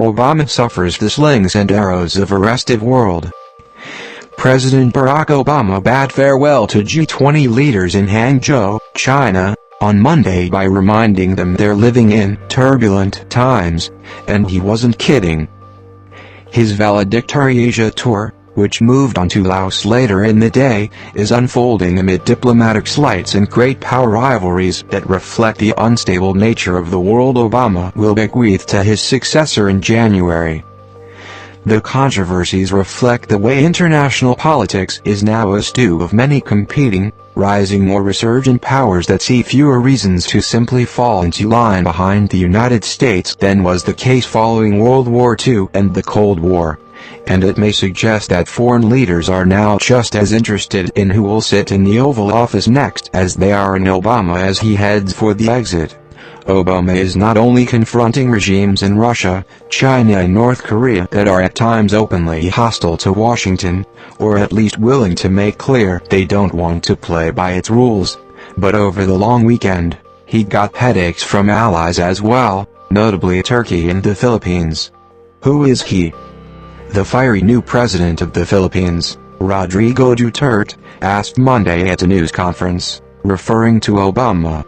Obama suffers the slings and arrows of a restive world. President Barack Obama bade farewell to G20 leaders in Hangzhou, China, on Monday by reminding them they're living in turbulent times, and he wasn't kidding. His valedictory Asia tour, which moved on to Laos later in the day, is unfolding amid diplomatic slights and great power rivalries that reflect the unstable nature of the world Obama will bequeath to his successor in January. The controversies reflect the way international politics is now a stew of many competing, rising or resurgent powers that see fewer reasons to simply fall into line behind the United States than was the case following World War II and the Cold War. And it may suggest that foreign leaders are now just as interested in who will sit in the Oval Office next as they are in Obama as he heads for the exit. Obama is not only confronting regimes in Russia, China and North Korea that are at times openly hostile to Washington, or at least willing to make clear they don't want to play by its rules, but over the long weekend, he got headaches from allies as well, notably Turkey and the Philippines. Who is he? The fiery new president of the Philippines, Rodrigo Duterte, asked Monday at a news conference, referring to Obama.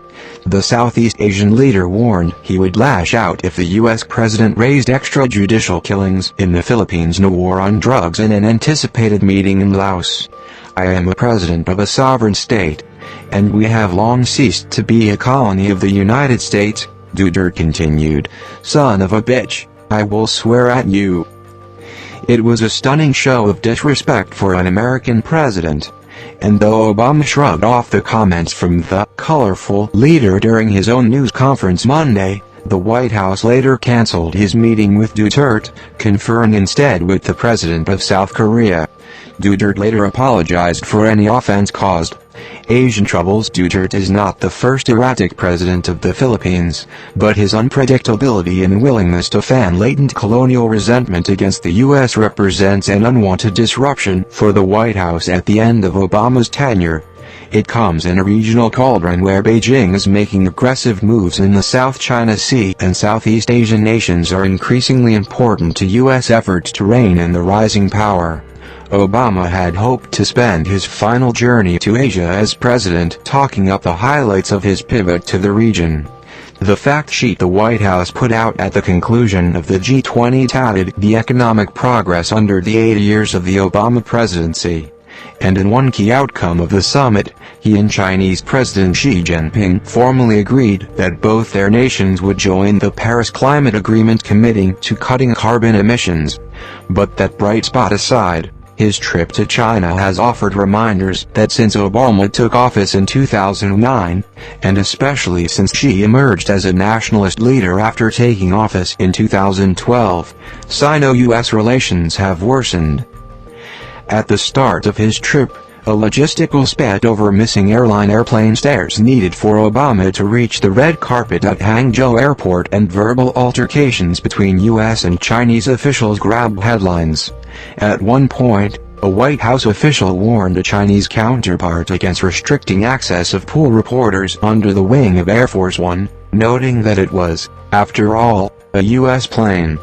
The Southeast Asian leader warned he would lash out if the U.S. president raised extrajudicial killings in the Philippines in a war on drugs in an anticipated meeting in Laos. "I am a president of a sovereign state, and we have long ceased to be a colony of the United States," Duterte continued. "Son of a bitch, I will swear at you." It was a stunning show of disrespect for an American president. And though Obama shrugged off the comments from the colorful leader during his own news conference Monday, the White House later canceled his meeting with Duterte, conferring instead with the president of South Korea. Duterte later apologized for any offense caused. Asian troubles. Duterte is not the first erratic president of the Philippines, but his unpredictability and willingness to fan latent colonial resentment against the U.S. represents an unwanted disruption for the White House at the end of Obama's tenure. It comes in a regional cauldron where Beijing is making aggressive moves in the South China Sea, and Southeast Asian nations are increasingly important to U.S. efforts to rein in the rising power. Obama had hoped to spend his final journey to Asia as president talking up the highlights of his pivot to the region. The fact sheet the White House put out at the conclusion of the G20 touted the economic progress under the 8 years of the Obama presidency. And in one key outcome of the summit, he and Chinese President Xi Jinping formally agreed that both their nations would join the Paris Climate Agreement committing to cutting carbon emissions. But that bright spot aside, his trip to China has offered reminders that since Obama took office in 2009, and especially since Xi emerged as a nationalist leader after taking office in 2012, Sino-US relations have worsened. At the start of his trip, a logistical spat over missing airplane stairs needed for Obama to reach the red carpet at Hangzhou airport and verbal altercations between U.S. and Chinese officials grabbed headlines. At one point, a White House official warned a Chinese counterpart against restricting access of pool reporters under the wing of Air Force One, noting that it was, after all, a U.S. plane.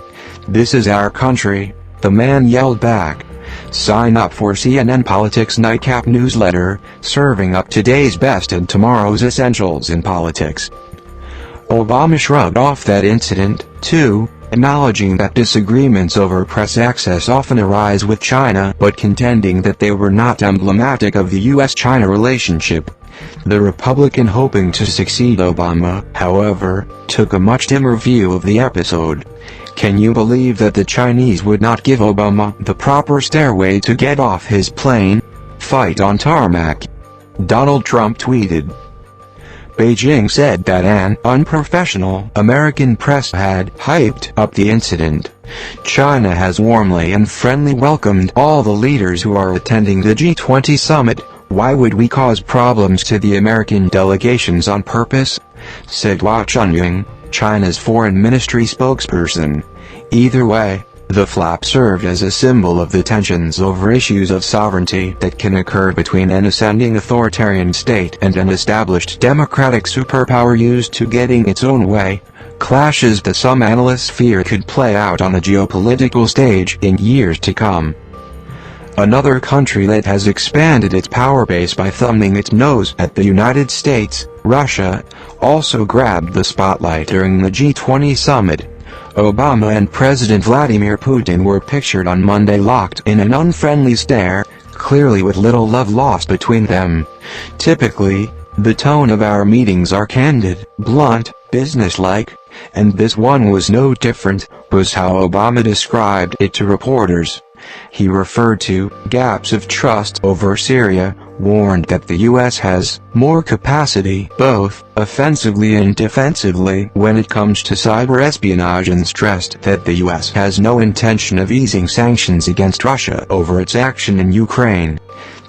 "This is our country," the man yelled back. Sign up for CNN Politics Nightcap newsletter, serving up today's best and tomorrow's essentials in politics. Obama shrugged off that incident, too, acknowledging that disagreements over press access often arise with China but contending that they were not emblematic of the U.S.-China relationship. The Republican hoping to succeed Obama, however, took a much dimmer view of the episode. "Can you believe that the Chinese would not give Obama the proper stairway to get off his plane? Fight on tarmac," Donald Trump tweeted. Beijing said that an unprofessional American press had hyped up the incident. China has warmly and friendly welcomed all the leaders who are attending the G20 summit. "Why would we cause problems to the American delegations on purpose?" said Hua Chunying, China's foreign ministry spokesperson. Either way, the flap served as a symbol of the tensions over issues of sovereignty that can occur between an ascending authoritarian state and an established democratic superpower used to getting its own way, clashes that some analysts fear could play out on the geopolitical stage in years to come. Another country that has expanded its power base by thumbing its nose at the United States, Russia, also grabbed the spotlight during the G20 summit. Obama and President Vladimir Putin were pictured on Monday locked in an unfriendly stare, clearly with little love lost between them. Typically, the tone of our meetings are candid, blunt, businesslike, and this one was no different, was how Obama described it to reporters. He referred to gaps of trust over Syria, warned that the U.S. has more capacity, both offensively and defensively, when it comes to cyber espionage, and stressed that the U.S. has no intention of easing sanctions against Russia over its action in Ukraine.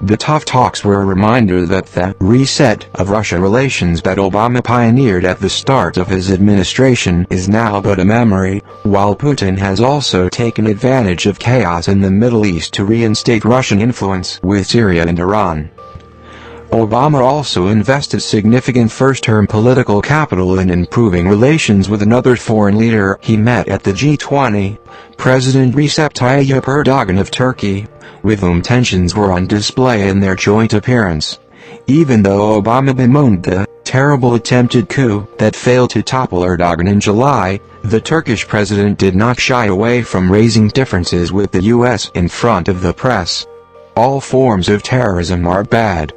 The tough talks were a reminder that the reset of Russia relations that Obama pioneered at the start of his administration is now but a memory, while Putin has also taken advantage of chaos in the Middle East to reinstate Russian influence with Syria and Iran. Obama also invested significant first-term political capital in improving relations with another foreign leader he met at the G20, President Recep Tayyip Erdogan of Turkey, with whom tensions were on display in their joint appearance. Even though Obama bemoaned the terrible attempted coup that failed to topple Erdogan in July, the Turkish president did not shy away from raising differences with the U.S. in front of the press. All forms of terrorism are bad.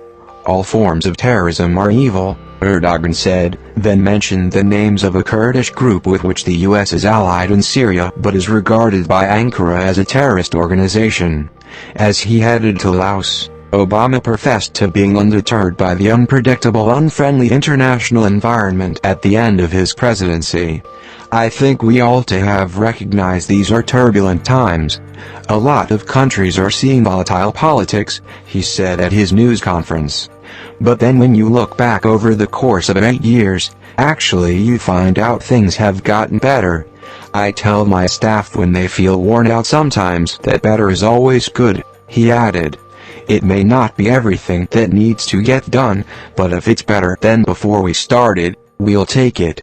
All forms of terrorism are evil, Erdogan said, then mentioned the names of a Kurdish group with which the U.S. is allied in Syria but is regarded by Ankara as a terrorist organization. As he headed to Laos, Obama professed to being undeterred by the unpredictable, unfriendly international environment at the end of his presidency. I think we all to have recognized these are turbulent times. A lot of countries are seeing volatile politics, he said at his news conference. But then when you look back over the course of 8 years, actually you find out things have gotten better. I tell my staff when they feel worn out sometimes that better is always good, he added. It may not be everything that needs to get done, but if it's better than before we started, we'll take it.